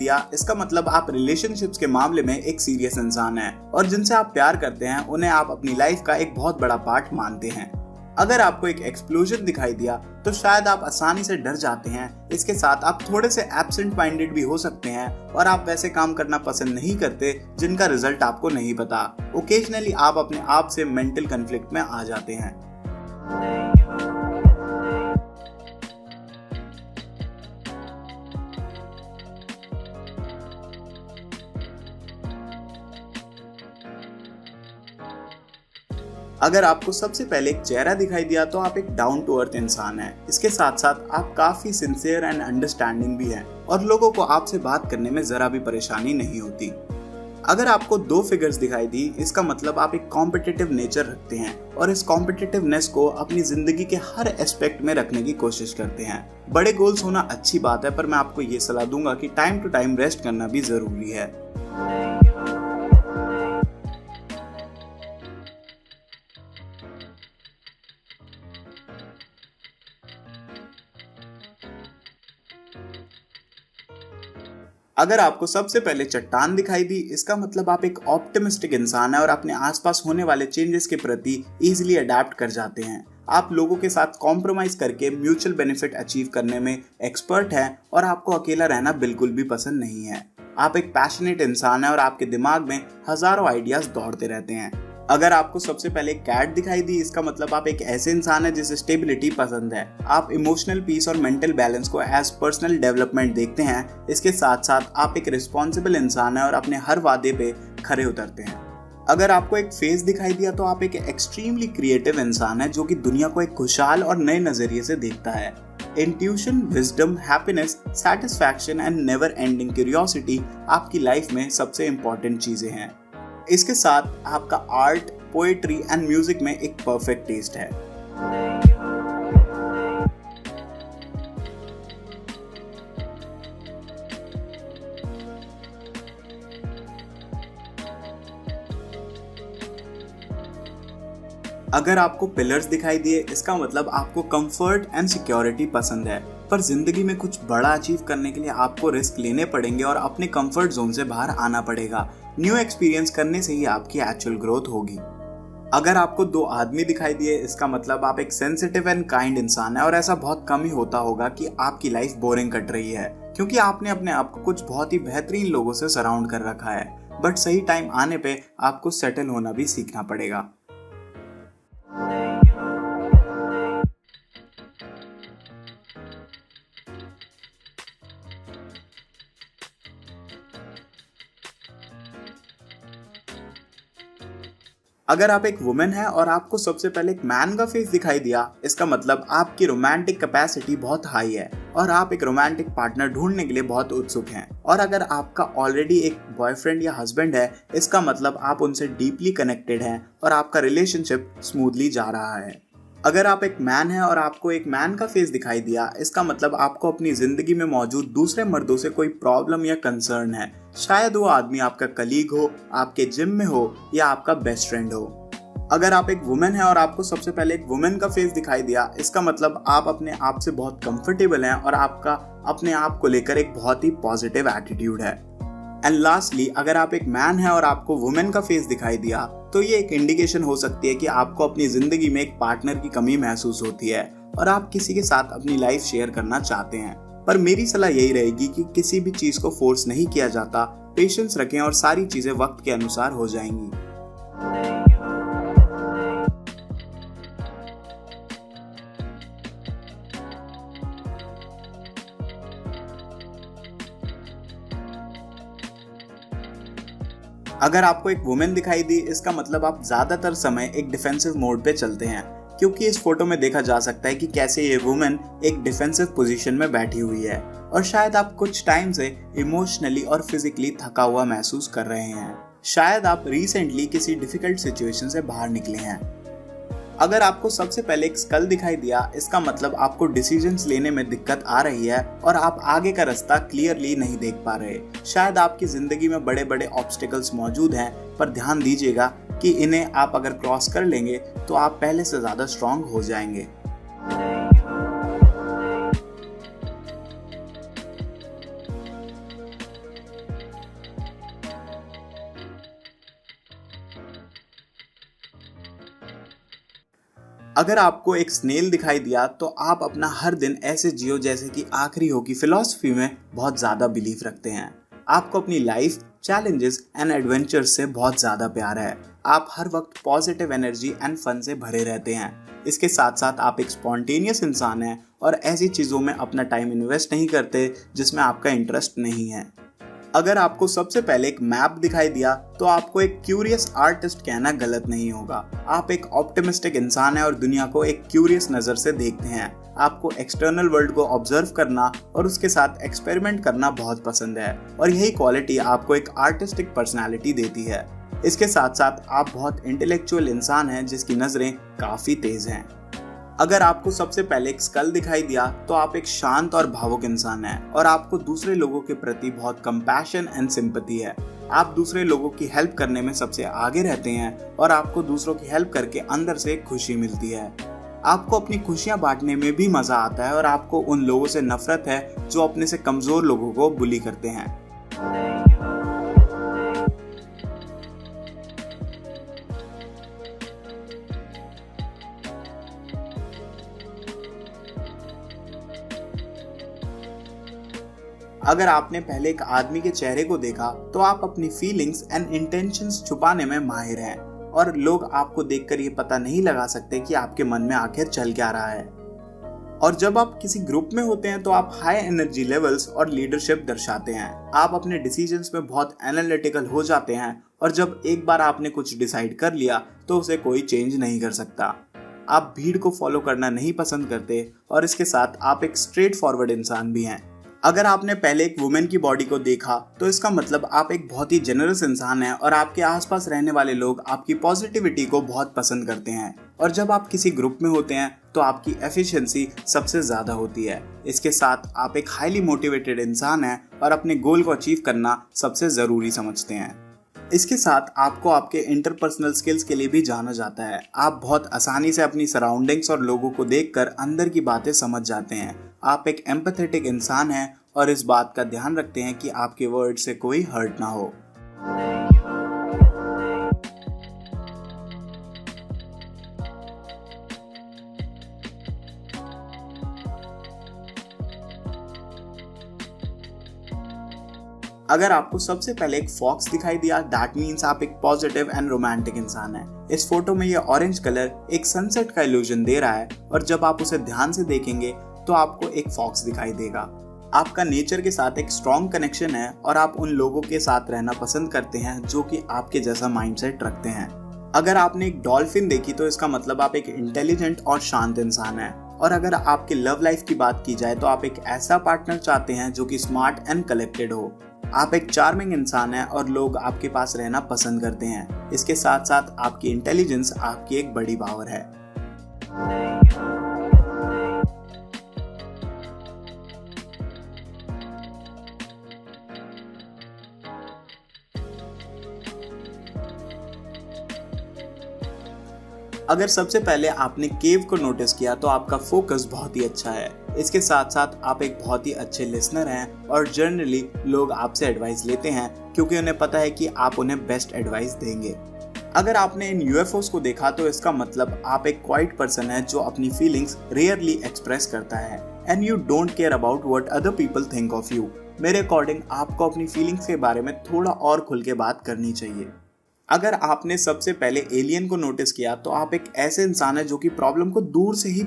दिया इसका मतलब आप रिलेशनशिप्स के मामले में एक सीरियस इंसान हैं और जिनसे आप प्यार करते हैं उन्हें आप अपनी लाइफ का एक बहुत बड़ा पार्ट मानते हैं। अगर आपको एक एक्सप्लोजन दिखाई दिया तो शायद आप आसानी से डर जाते हैं। इसके साथ आप थोड़े से एब्सेंट माइंडेड भी हो सकते हैं और आप वैसे काम करना पसंद नहीं करते जिनका रिजल्ट आपको नहीं पता। ओकेजनली आप अपने आप से मेंटल कन्फ्लिक्ट में आ जाते हैं। अगर आपको सबसे पहले एक चेहरा दिखाई दिया तो आप एक डाउन टू अर्थ इंसान हैं। इसके साथ साथ आप काफी सिंसियर एंड अंडरस्टैंडिंग भी हैं और लोगों को आपसे बात करने में जरा भी परेशानी नहीं होती। अगर आपको 2 फिगर्स दिखाई दी इसका मतलब आप एक कॉम्पिटिटिव नेचर रखते हैं और इस कॉम्पिटिटिवनेस को अपनी जिंदगी के हर एस्पेक्ट में रखने की कोशिश करते हैं। बड़े गोल्स होना अच्छी बात है, पर मैं आपको ये सलाह दूंगा कि टाइम टू टाइम रेस्ट करना भी जरूरी है। अगर आपको सबसे पहले चट्टान दिखाई दी इसका मतलब आप एक ऑप्टिमिस्टिक इंसान है और अपने आसपास होने वाले चेंजेस के प्रति इजीली अडेप्ट कर जाते हैं। आप लोगों के साथ कॉम्प्रोमाइज करके म्यूचुअल बेनिफिट अचीव करने में एक्सपर्ट हैं और आपको अकेला रहना बिल्कुल भी पसंद नहीं है। आप एक पैशनेट इंसान है और आपके दिमाग में हजारों आइडियाज दौड़ते रहते हैं। अगर आपको सबसे पहले कैट दिखाई दी इसका मतलब आप एक ऐसे इंसान है जिसे स्टेबिलिटी पसंद है। आप इमोशनल पीस और मेंटल बैलेंस को एज पर्सनल डेवलपमेंट देखते हैं। इसके साथ साथ आप एक रिस्पॉन्सिबल इंसान है और अपने हर वादे पे खरे उतरते हैं। अगर आपको एक फेस दिखाई दिया तो आप एक एक्सट्रीमली क्रिएटिव इंसान है जो कि दुनिया को एक खुशहाल और नए नजरिए से देखता है। Intuition, wisdom, happiness, satisfaction and never ending curiosity आपकी लाइफ में सबसे इंपॉर्टेंट चीजें हैं। इसके साथ आपका आर्ट, पोएट्री एंड म्यूजिक में एक परफेक्ट टेस्ट है। अगर आपको पिलर्स दिखाई दिए इसका मतलब आपको कंफर्ट एंड सिक्योरिटी पसंद है, पर जिंदगी में कुछ बड़ा अचीव करने के लिए आपको रिस्क लेने पड़ेंगे और अपने कंफर्ट जोन से बाहर आना पड़ेगा। न्यू एक्सपीरियंस करने से ही आपकी एक्चुअल ग्रोथ होगी। अगर आपको 2 आदमी दिखाई दिए इसका मतलब आप एक सेंसिटिव एंड काइंड इंसान है और ऐसा बहुत कम ही होता होगा कि आपकी लाइफ बोरिंग कट रही है, क्योंकि आपने अपने आप को कुछ बहुत ही बेहतरीन लोगों से सराउंड कर रखा है। बट सही टाइम आने पे आपको सेटल होना भी सीखना पड़ेगा। अगर आप एक वुमेन है और आपको सबसे पहले एक मैन का फेस दिखाई दिया इसका मतलब आपकी रोमांटिक कैपेसिटी बहुत हाई है और आप एक रोमांटिक पार्टनर ढूंढने के लिए बहुत उत्सुक हैं। और अगर आपका ऑलरेडी एक बॉयफ्रेंड या हस्बैंड है इसका मतलब आप उनसे डीपली कनेक्टेड हैं और आपका रिलेशनशिप स्मूथली जा रहा है। अगर आप एक मैन है और आपको एक मैन का फेस दिखाई दिया इसका मतलब आपको अपनी जिंदगी में मौजूद दूसरे मर्दों से कोई प्रॉब्लम या कंसर्न है। शायद वो आदमी आपका कलीग हो, आपके जिम में हो या आपका बेस्ट फ्रेंड हो। अगर आप एक वुमेन है और आपको सबसे पहले एक वुमेन का फेस दिखाई दिया इसका मतलब आप अपने आप से बहुत कंफर्टेबल हैं और आपका अपने आप को लेकर एक बहुत ही पॉजिटिव एटीट्यूड है। एंड लास्टली अगर आप एक मैन है और आपको वुमेन का फेस दिखाई दिया तो ये एक इंडिकेशन हो सकती है कि आपको अपनी जिंदगी में एक पार्टनर की कमी महसूस होती है और आप किसी के साथ अपनी लाइफ शेयर करना चाहते हैं। पर मेरी सलाह यही रहेगी कि किसी भी चीज को फोर्स नहीं किया जाता, पेशेंस रखें और सारी चीजें वक्त के अनुसार हो जाएंगी। अगर आपको एक वुमेन दिखाई दी इसका मतलब आप ज्यादातर समय एक डिफेंसिव मोड पे चलते हैं, क्योंकि इस फोटो में देखा जा सकता है कि कैसे ये वुमेन एक डिफेंसिव पोजीशन में बैठी हुई है और शायद आप कुछ टाइम से इमोशनली और फिजिकली थका हुआ महसूस कर रहे हैं। शायद आप रिसेंटली किसी डिफिकल्ट सिचुएशन से बाहर निकले हैं। अगर आपको सबसे पहले एक स्कल दिखाई दिया इसका मतलब आपको डिसीजंस लेने में दिक्कत आ रही है और आप आगे का रास्ता क्लियरली नहीं देख पा रहे। शायद आपकी जिंदगी में बड़े बड़े ऑब्स्टिकल्स मौजूद हैं, पर ध्यान दीजिएगा कि इन्हें आप अगर क्रॉस कर लेंगे तो आप पहले से ज्यादा स्ट्रांग हो जाएंगे। अगर आपको एक स्नेल दिखाई दिया तो आप अपना हर दिन ऐसे जियो जैसे कि आखिरी हो की फिलॉसफी में बहुत ज़्यादा बिलीव रखते हैं। आपको अपनी लाइफ, चैलेंजेस एंड एडवेंचर्स से बहुत ज़्यादा प्यार है। आप हर वक्त पॉजिटिव एनर्जी एंड फन से भरे रहते हैं। इसके साथ साथ आप एक स्पॉन्टेनियस इंसान हैं और ऐसी चीज़ों में अपना टाइम इन्वेस्ट नहीं करते जिसमें आपका इंटरेस्ट नहीं है। अगर आपको सबसे पहले एक मैप दिखाई दिया तो आपको एक क्यूरियस आर्टिस्ट कहना गलत नहीं होगा। आप एक ऑप्टिमिस्टिक इंसान हैं और दुनिया को एक क्यूरियस नज़र से देखते हैं। आपको एक्सटर्नल वर्ल्ड को ऑब्जर्व करना और उसके साथ एक्सपेरिमेंट करना बहुत पसंद है और यही क्वालिटी आपको एक आर्टिस्टिक पर्सनैलिटी देती है। इसके साथ साथ आप बहुत इंटेलेक्चुअल इंसान हैं जिसकी नज़रें काफ़ी तेज़ हैं। अगर आपको सबसे पहले एक स्कल दिखाई दिया तो आप एक शांत और भावुक इंसान हैं और आपको दूसरे लोगों के प्रति बहुत कंपैशन एंड सिंपैथी है। आप दूसरे लोगों की हेल्प करने में सबसे आगे रहते हैं और आपको दूसरों की हेल्प करके अंदर से खुशी मिलती है। आपको अपनी खुशियां बांटने में भी मजा आता है और आपको उन लोगों से नफरत है जो अपने से कमजोर लोगों को बुली करते हैं। अगर आपने पहले एक आदमी के चेहरे को देखा तो आप अपनी फीलिंग्स एंड इंटेंशंस छुपाने में माहिर हैं और लोग आपको देखकर ये पता नहीं लगा सकते कि आपके मन में आखिर चल क्या रहा है। और जब आप किसी ग्रुप में होते हैं तो आप हाई एनर्जी लेवल्स और लीडरशिप दर्शाते हैं। आप अपने डिसीजंस में बहुत एनालिटिकल हो जाते हैं और जब एक बार आपने कुछ डिसाइड कर लिया तो उसे कोई चेंज नहीं कर सकता। आप भीड़ को फॉलो करना नहीं पसंद करते और इसके साथ आप एक स्ट्रेट फॉरवर्ड इंसान भी हैं। अगर आपने पहले एक वुमेन की बॉडी को देखा तो इसका मतलब आप एक बहुत ही जेनरस इंसान हैं और आपके आसपास रहने वाले लोग आपकी पॉजिटिविटी को बहुत पसंद करते हैं। और जब आप किसी ग्रुप में होते हैं तो आपकी एफिशिएंसी सबसे ज़्यादा होती है। इसके साथ आप एक हाईली मोटिवेटेड इंसान हैं और अपने गोल को अचीव करना सबसे ज़रूरी समझते हैं। इसके साथ आपको आपके इंटरपर्सनल स्किल्स के लिए भी जाना जाता है। आप बहुत आसानी से अपनी सराउंडिंग्स और लोगों को देखकर अंदर की बातें समझ जाते हैं। आप एक एम्पैथेटिक इंसान हैं और इस बात का ध्यान रखते हैं कि आपके वर्ड से कोई हर्ट ना हो। अगर आपको सबसे पहले एक फॉक्स दिखाई दिया दैट मीन्स आप एक पॉजिटिव एंड रोमांटिक इंसान हैं। इस फोटो में ये ऑरेंज कलर एक सनसेट का इल्यूजन दे रहा है और जब आप उसे ध्यान से देखेंगे तो आपको एक फॉक्स दिखाई देगा। आपका नेचर के साथ एक स्ट्रॉन्ग कनेक्शन है और आप उन लोगों के साथ रहना पसंद करते हैं जो कि आपके जैसा माइंडसेट रखते हैं। अगर आपने एक डॉल्फिन देखी तो इसका मतलब आप एक इंटेलिजेंट और शांत इंसान हैं। और अगर आपके लव लाइफ की बात की जाए तो आप एक ऐसा पार्टनर चाहते हैं जो कि स्मार्ट एंड कलेक्टेड हो। आप एक चार्मिंग इंसान हैं और लोग आपके पास रहना पसंद करते हैं। इसके साथ साथ आपकी इंटेलिजेंस आपकी एक बड़ी पावर है। अगर सबसे पहले आपने केव को नोटिस किया तो आपका फोकस बहुत ही अच्छा है। इसके साथ साथ आप एक बहुत ही अच्छे लिसनर हैं और जनरली लोग आपसे एडवाइस लेते हैं क्योंकि उन्हें पता है कि आप उन्हें बेस्ट एडवाइस देंगे। अगर आपने इन यूएफओस को देखा तो इसका मतलब आप एक क्वाइट पर्सन है जो अपनी फीलिंग्स रेयरली एक्सप्रेस करता है and you don't care about what other people think of you. मेरे अकॉर्डिंग आपको अपनी फीलिंग्स के बारे में थोड़ा और खुल के बात करनी चाहिए। अगर आपने सबसे पहले एलियन को नोटिस किया तो आप एक ऐसे इंसान है जो कि प्रॉब्लम को दूर से ही